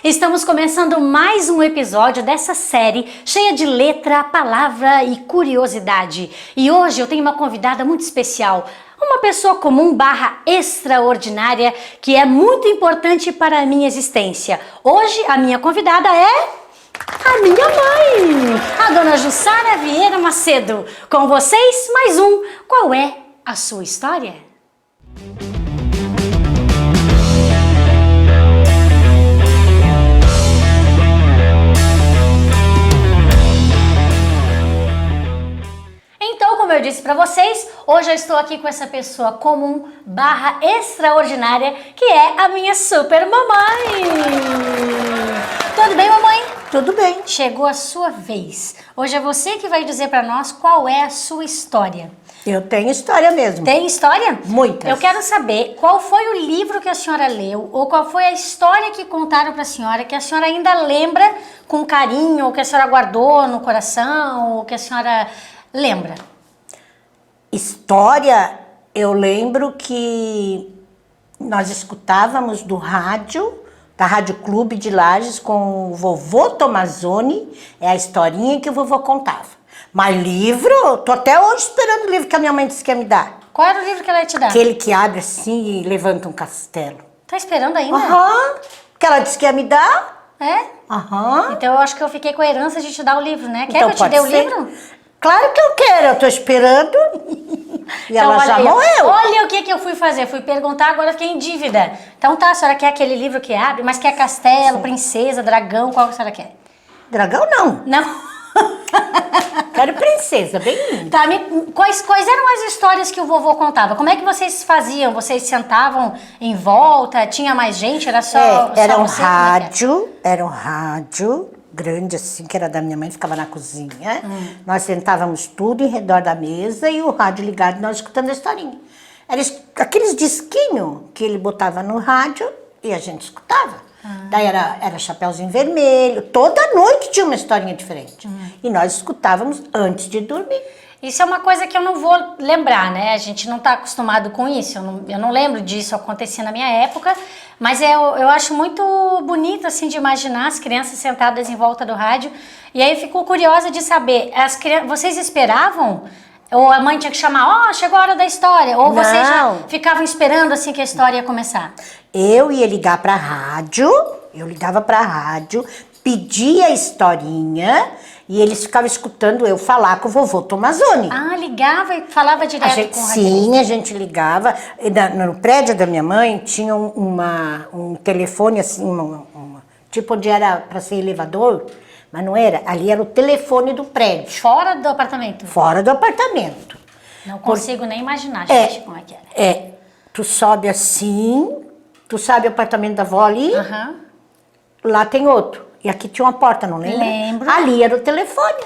Estamos começando mais um episódio dessa série cheia de letra, palavra e curiosidade. E hoje eu tenho uma convidada muito especial, uma pessoa comum barra extraordinária que é muito importante para a minha existência. Hoje a minha convidada é a minha mãe, a dona Jussara Vieira Macedo. Com vocês, mais um. Qual é a sua história? Então, como eu disse para vocês, hoje eu estou aqui com essa pessoa comum barra extraordinária, que é a minha super mamãe. Tudo bem, mamãe? Tudo bem. Chegou a sua vez. Hoje é você que vai dizer para nós qual é a sua história. Eu tenho história mesmo. Tem história? Muitas. Eu quero saber qual foi o livro que a senhora leu ou qual foi a história que contaram para a senhora que a senhora ainda lembra com carinho, ou que a senhora guardou no coração, ou que a senhora lembra. História, eu lembro que nós escutávamos do rádio, da Rádio Clube de Lages, com o vovô Tomazoni, é a historinha que o vovô contava. Mas livro, tô até hoje esperando o livro que a minha mãe disse que ia me dar. Qual era o livro que ela ia te dar? Aquele que abre assim e levanta um castelo. Tá esperando ainda? Aham, que ela disse que ia me dar. É? Aham. Então eu acho que eu fiquei com a herança de te dar o livro, né? Quer Então que eu te pode dê o ser. livro? Claro que eu quero, eu tô esperando. E Então, ela já aí, morreu. Olha o que eu fui fazer. Fui perguntar, agora fiquei em dívida. Então tá, a senhora quer aquele livro que abre, mas quer castelo, princesa, dragão, qual que a senhora quer? Dragão não. Não? Quero princesa, bem linda. Tá, quais eram as histórias que o vovô contava? Como é que vocês faziam? Vocês sentavam em volta? Tinha mais gente? Era só Era um você? Como é que era um rádio grande assim, que era da minha mãe, ficava na cozinha. Nós sentávamos tudo em redor da mesa e o rádio ligado, nós escutando a historinha. Era aqueles disquinhos que ele botava no rádio e a gente escutava. Daí era Chapeuzinho Vermelho, toda noite tinha uma historinha diferente. E nós escutávamos antes de dormir. Isso é uma coisa que eu não vou lembrar, né? A gente não tá acostumado com isso. Eu não lembro disso acontecer na minha época. Mas eu acho muito bonito, assim, de imaginar as crianças sentadas em volta do rádio. E aí eu fico curiosa de saber, vocês esperavam? Ou a mãe tinha que chamar, chegou a hora da história? Ou vocês já ficavam esperando, assim, que a história ia começar? Eu ia ligar pra rádio, eu ligava pra rádio, pedia a historinha e eles ficavam escutando eu falar com o vovô Tomazoni. Ah, ligava e falava direto com o rádio? Sim, a gente ligava. No prédio da minha mãe tinha um telefone assim, tipo onde era pra ser elevador, mas não era. Ali era o telefone do prédio. Fora do apartamento? Fora do apartamento. Não consigo nem imaginar, gente, como é que era. Tu sobe assim, tu sabe o apartamento da avó ali? Lá tem outro. E aqui tinha uma porta, não lembra? Lembro. Ali era o telefone.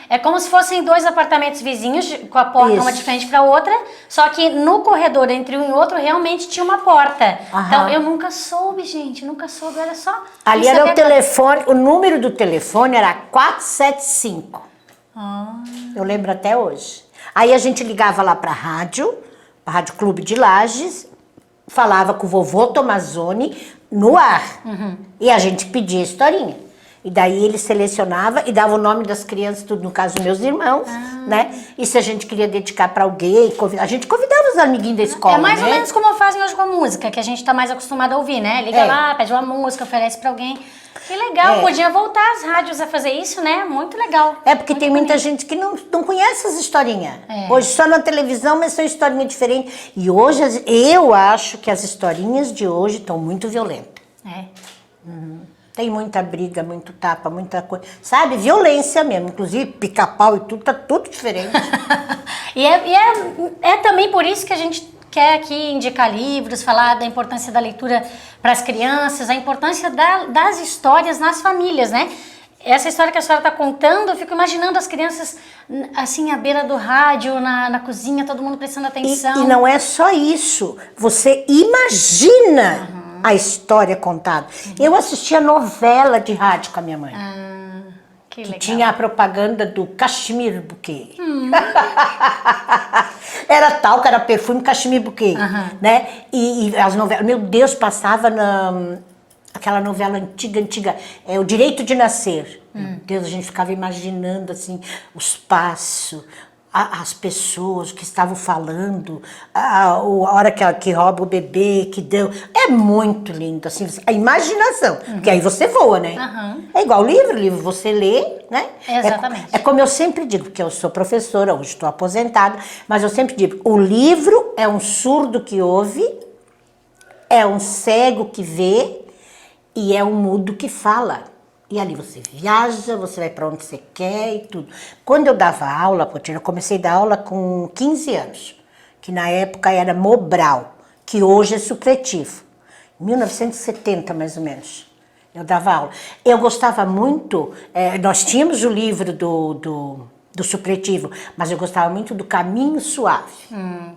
É como se fossem dois apartamentos vizinhos, com a porta uma de frente para outra, só que no corredor entre um e outro realmente tinha uma porta. Então eu nunca soube, gente, nunca soube, olha só. Ali era o telefone, o número do telefone era 475. Eu lembro até hoje. Aí a gente ligava lá pra Rádio Clube de Lages, falava com o vovô Tomazoni no ar. E a gente pedia a historinha. E daí ele selecionava e dava o nome das crianças, tudo, no caso, meus irmãos, né? E se a gente queria dedicar para alguém, a gente convidava os amiguinhos da escola, É mais ou né? menos como fazem hoje com a música, que a gente tá mais acostumado a ouvir, né? Liga lá, pede uma música, oferece pra alguém. Que legal, podia voltar as rádios a fazer isso, né? Muito legal. É porque muito tem bonito. muita gente que não conhece essas historinhas. Hoje só na televisão, mas são historinhas diferentes. E hoje eu acho que as historinhas de hoje estão muito violentas. Tem muita briga, muito tapa, muita coisa. Sabe? Violência mesmo. Inclusive, pica-pau e tudo, tá tudo diferente. E é também por isso que a gente quer aqui indicar livros, falar da importância da leitura para as crianças, a importância das histórias nas famílias, né? Essa história que a senhora está contando, eu fico imaginando as crianças assim à beira do rádio, na cozinha, todo mundo prestando atenção. E não é só isso. Você imagina a história contada. Eu assistia novela de rádio com a minha mãe. Que legal. Tinha a propaganda do Cachemire Bouquet. Era tal que era perfume Cachemire Bouquet, né? E as novelas, meu Deus, passava aquela novela antiga, O Direito de Nascer. Meu Deus, a gente ficava imaginando assim, os passos, as pessoas que estavam falando, a hora que rouba o bebê, que deu. É muito lindo, assim, a imaginação, porque aí você voa, né? É igual livro você lê, né? Exatamente. É como eu sempre digo, porque eu sou professora, hoje estou aposentada, mas eu sempre digo, o livro é um surdo que ouve, é um cego que vê e é um mudo que fala. E ali você viaja, você vai para onde você quer e tudo. Quando eu dava aula, eu comecei a dar aula com 15 anos, que na época era Mobral, que hoje é supletivo. 1970, mais ou menos, eu dava aula. Eu gostava muito, nós tínhamos o livro do supletivo, mas eu gostava muito do Caminho Suave.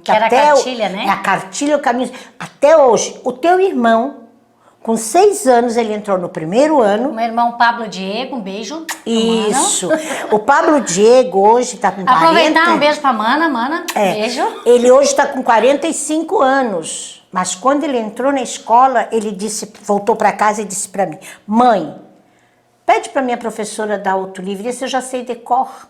Que era a cartilha, né? A cartilha, o Caminho. Até hoje, o teu irmão, com 6 anos, ele entrou no primeiro ano. Meu irmão Pablo Diego, um beijo. Isso. O Pablo Diego hoje está com 40... Aproveitar, um beijo pra Mana, beijo. Ele hoje está com 45 anos. Mas quando ele entrou na escola, ele disse, voltou para casa e disse para mim, mãe, pede para minha professora dar outro livro, esse eu já sei de cor.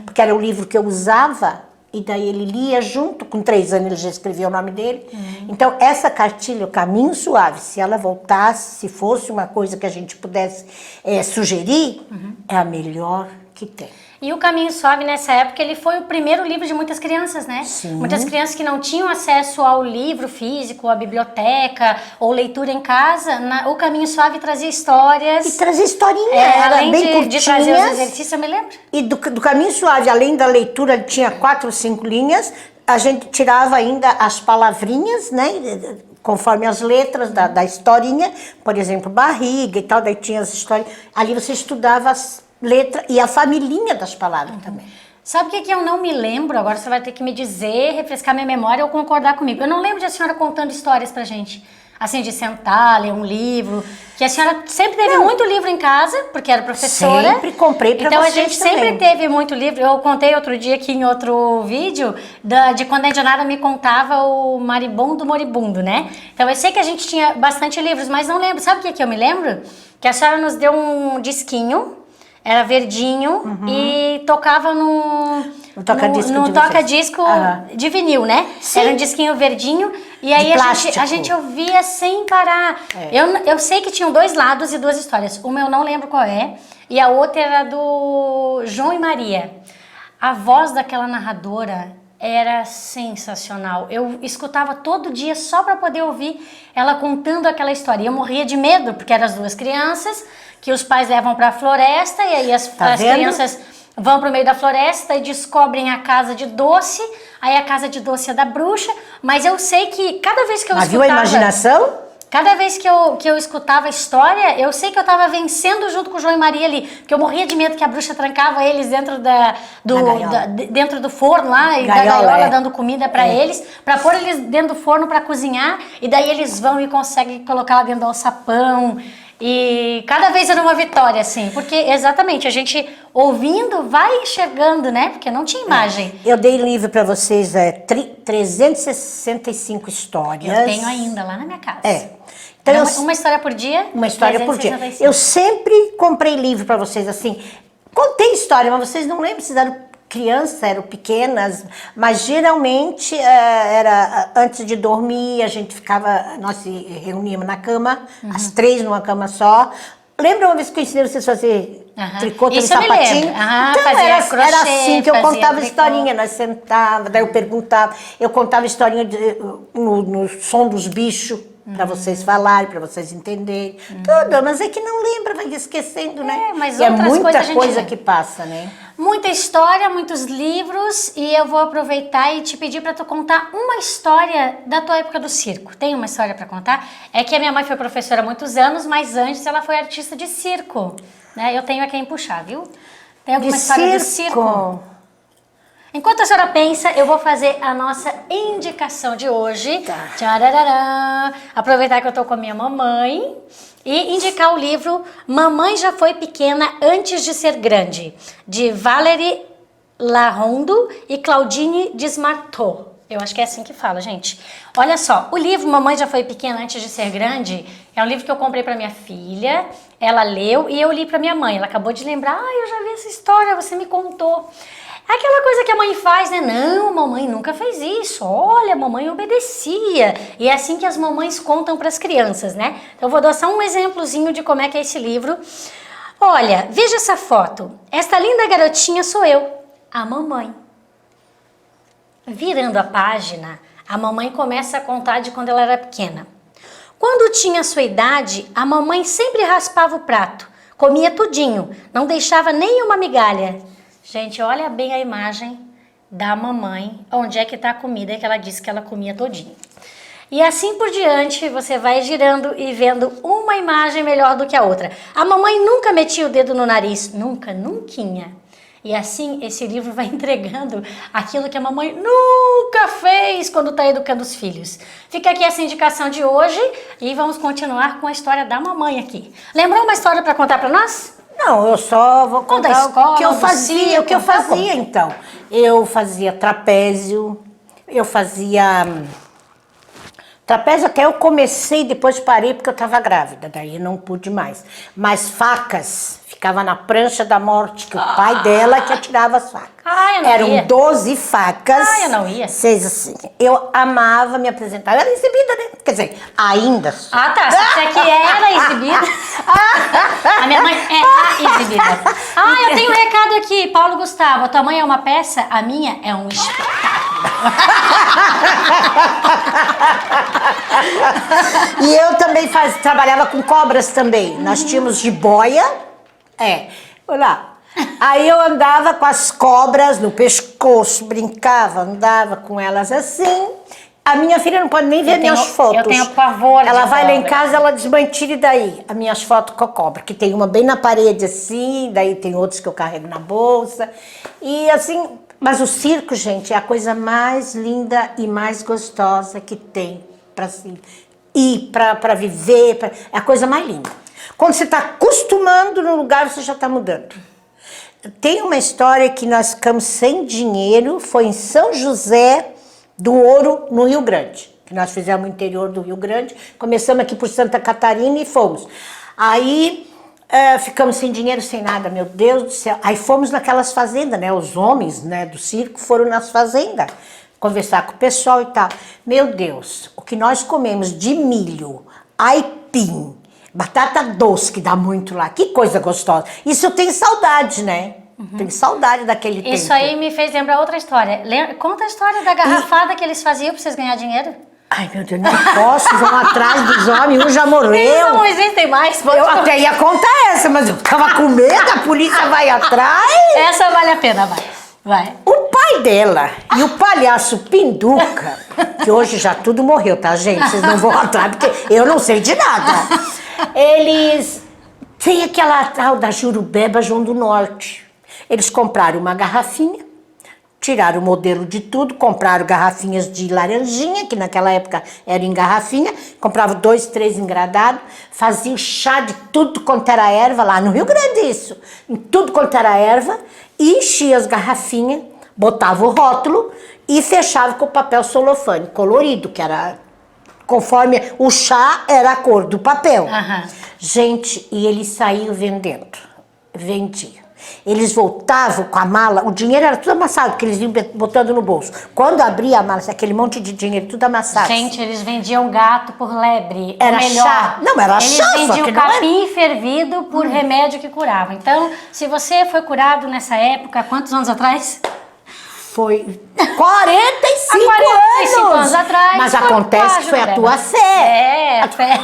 Porque era o livro que eu usava. E daí ele lia junto, com 3 anos ele já escrevia o nome dele. Então, essa cartilha, o Caminho Suave, se ela voltasse, se fosse uma coisa que a gente pudesse sugerir, é a melhor que tem. E o Caminho Suave, nessa época, ele foi o primeiro livro de muitas crianças, né? Sim. Muitas crianças que não tinham acesso ao livro físico, à biblioteca, ou leitura em casa, o Caminho Suave trazia histórias. E trazia historinha, era além bem curtinhas. de trazer os exercícios, eu me lembro. E do Caminho Suave, além da leitura, ele tinha 4 ou 5 linhas, a gente tirava ainda as palavrinhas, né? Conforme as letras da historinha, por exemplo, barriga e tal, daí tinha as histórias. Ali você estudava as letras e a familhinha das palavras também. Sabe o que eu não me lembro? Agora você vai ter que me dizer, refrescar minha memória ou concordar comigo. Eu não lembro de a senhora contando histórias pra gente. Assim, de sentar, ler um livro. Que a senhora sempre teve muito livro em casa, porque era professora. Sempre comprei pra vocês vocês Então a gente também. sempre teve muito livro. Eu contei outro dia aqui em outro vídeo, de quando a Janara me contava o Maribondo Moribundo, né? Então eu sei que a gente tinha bastante livros, mas não lembro. Sabe o que eu me lembro? Que a senhora nos deu um disquinho. Era verdinho e tocava no toca-disco de vinil, né? Sim. Era um disquinho verdinho e aí a gente ouvia sem parar. Eu sei que tinham 2 lados e 2 histórias. Uma eu não lembro qual é e a outra era do João e Maria. A voz daquela narradora era sensacional. Eu escutava todo dia só para poder ouvir ela contando aquela história. E eu morria de medo porque eram as 2 crianças que os pais levam para a floresta e aí as crianças vão para o meio da floresta e descobrem a casa de doce, aí a casa de doce é da bruxa, mas eu sei que cada vez que eu escutava... Viu a imaginação? Cada vez que eu escutava a história, eu sei que eu estava vencendo junto com o João e Maria ali, porque eu morria de medo que a bruxa trancava eles dentro do forno lá, e da gaiola dando comida para eles, para pôr eles dentro do forno para cozinhar, e daí eles vão e conseguem colocar lá dentro do alçapão. E cada vez era uma vitória, assim, porque exatamente, a gente ouvindo vai enxergando, né? Porque não tinha imagem. Eu dei livro para vocês, 365 histórias. Eu tenho ainda lá na minha casa. Então, uma história por dia? Uma história por dia. Eu sempre comprei livro para vocês, assim, contei história, mas vocês não lembram, vocês eram crianças, eram pequenas, mas geralmente era antes de dormir, a gente ficava, nós se reuníamos na cama, as 3 numa cama só. Lembra uma vez que eu ensinei vocês a fazer tricô, no sapatinho? Então era assim que eu contava historinha, nós sentávamos, daí eu perguntava, eu contava historinha no som dos bichos, para vocês falarem, para vocês entenderem, tudo, mas é que não lembra, vai esquecendo, né? Mas e é outras muita coisas coisa que passa, né? Muita história, muitos livros, e eu vou aproveitar e te pedir para tu contar uma história da tua época do circo. Tem uma história para contar? É que a minha mãe foi professora há muitos anos, mas antes ela foi artista de circo, né? Eu tenho a quem puxar, viu? Tem alguma história do circo? Enquanto a senhora pensa, eu vou fazer a nossa indicação de hoje. Tchararará. Aproveitar que eu tô com a minha mamãe e indicar o livro Mamãe Já Foi Pequena Antes de Ser Grande, de Valérie Larondo e Claudine Desmarteau. Eu acho que é assim que fala, gente. Olha só, o livro Mamãe Já Foi Pequena Antes de Ser Grande é um livro que eu comprei para minha filha, ela leu e eu li para minha mãe. Ela acabou de lembrar, eu já vi essa história, você me contou. É aquela coisa que a mãe faz, né? Não, mamãe nunca fez isso. Olha, a mamãe obedecia. E é assim que as mamães contam para as crianças, né? Então eu vou dar só um exemplozinho de como é que é esse livro. Olha, veja essa foto. Esta linda garotinha sou eu, a mamãe. Virando a página, a mamãe começa a contar de quando ela era pequena. Quando tinha sua idade, a mamãe sempre raspava o prato, comia tudinho, não deixava nenhuma migalha. Gente, olha bem a imagem da mamãe, onde é que está a comida que ela disse que ela comia todinho. E assim por diante, você vai girando e vendo uma imagem melhor do que a outra. A mamãe nunca metia o dedo no nariz, nunca. E assim, esse livro vai entregando aquilo que a mamãe nunca fez quando está educando os filhos. Fica aqui essa indicação de hoje e vamos continuar com a história da mamãe aqui. Lembrou uma história para contar para nós? Não, eu só vou contar da escola, o que eu do fazia, circo, o que eu tá bom. fazia então. Eu fazia trapézio, eu fazia... Trapézio até eu comecei, depois parei porque eu estava grávida, daí não pude mais. Mas facas, ficava na prancha da morte, que o pai dela que atirava as facas. Ah, eu não Eram ia. 12 facas. Ah, eu não ia. Seis assim. Eu amava me apresentar. Eu era exibida, né? Quer dizer, ainda sou. Ah, tá. Você que era exibida. A minha mãe é a exibida. Ah, eu tenho um recado aqui. Paulo Gustavo, a tua mãe é uma peça, a minha é um espetáculo. E eu também trabalhava com cobras também. Nós tínhamos jiboia. Olha lá. Aí eu andava com as cobras no pescoço, brincava, andava com elas assim. A minha filha não pode nem ver minhas fotos. Eu tenho pavor de Ela vai lá em cobra. casa, ela desmantira e daí as minhas fotos com a cobra, que tem uma bem na parede assim, daí tem outros que eu carrego na bolsa. E assim, mas o circo, gente, é a coisa mais linda e mais gostosa que tem para se ir, para viver, é a coisa mais linda. Quando você está acostumando no lugar, você já está mudando. Tem uma história que nós ficamos sem dinheiro, foi em São José do Ouro, no Rio Grande, que nós fizemos no interior do Rio Grande, começamos aqui por Santa Catarina e fomos. Aí ficamos sem dinheiro, sem nada, meu Deus do céu. Aí fomos naquelas fazendas, né? Os homens, né, do circo foram nas fazendas conversar com o pessoal e tal. Meu Deus, o que nós comemos de milho, aipim, batata doce, que dá muito lá, que coisa gostosa. Isso eu tenho saudade, né? Tenho saudade daquele tempo. Isso aí me fez lembrar outra história. Conta a história da garrafada que eles faziam pra vocês ganhar dinheiro. Ai, meu Deus, não posso, vão atrás dos homens, um já morreu. Eles não existem mais. Eu até ia contar essa, mas eu tava com medo, a polícia vai atrás. Essa vale a pena, vai. O pai dela e o palhaço Pinduca, que hoje já tudo morreu, tá, gente? Vocês não vão atrás, porque eu não sei de nada. Eles têm aquela tal da Jurubeba João do Norte. Eles compraram uma garrafinha, tiraram o modelo de tudo, compraram garrafinhas de laranjinha, que naquela época era em garrafinha, compravam 2, 3 engradados, faziam chá de tudo quanto era erva, lá no Rio Grande isso, em tudo quanto era erva, e enchia as garrafinhas, botava o rótulo e fechava com o papel celofane colorido, que era conforme o chá era a cor do papel. Aham. Gente, e eles saíam vendendo, vendiam. Eles voltavam com a mala, o dinheiro era tudo amassado, porque eles iam botando no bolso. Quando abria a mala, aquele monte de dinheiro tudo amassado. Gente, eles vendiam gato por lebre. Era ou melhor, chá. Não, era eles chá, só vendiam que não era. capim fervido por remédio que curava. Então, se você foi curado nessa época, quantos anos atrás? Foi 45 Há 45 anos. anos atrás. Mas foi acontece que quase foi a Jurubeba. tua fé. É, a fé.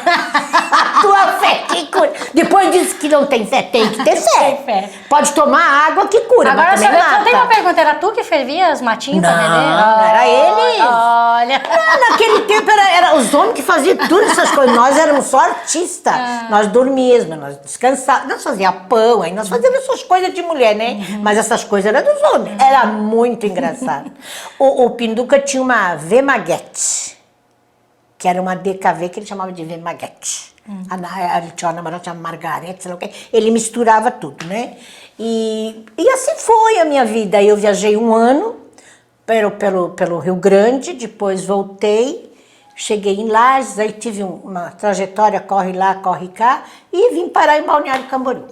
A tua fé que cura. Depois diz que não tem fé, tem que ter fé. Tem fé. Pode tomar água que cura, Agora, mas só, também eu só tenho uma mata. pergunta. Era tu que fervia as matinhas pra Não, beber? não era eles. Olha. Naquele tempo era os homens que faziam todas essas coisas. Nós éramos só artistas. Nós dormíamos, nós descansávamos. Nós fazíamos pão, aí nós fazíamos essas coisas de mulher, né? Mas essas coisas eram dos homens. Era muito engraçado. O Pinduca tinha uma Vemaguete, que era uma DKV que ele chamava de Vemaguete. Ele tinha uma namorada chamada Margarete, sei lá o quê. Ele misturava tudo, né? E assim foi a minha vida. Eu viajei um ano pelo Rio Grande, depois voltei, cheguei em Lages, aí tive uma trajetória, corre lá, corre cá, e vim parar em Balneário Camboriú.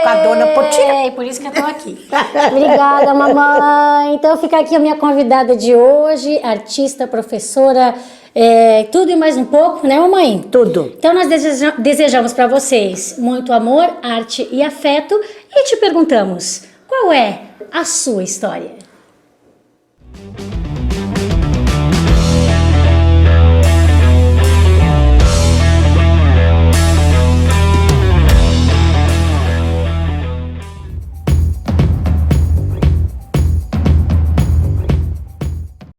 Com a dona Potinha. Por isso que eu tô aqui. Obrigada, mamãe. Então fica aqui a minha convidada de hoje, artista, professora, tudo e mais um pouco, né, mamãe? Tudo. Então nós desejamos para vocês muito amor, arte e afeto e te perguntamos, qual é a sua história?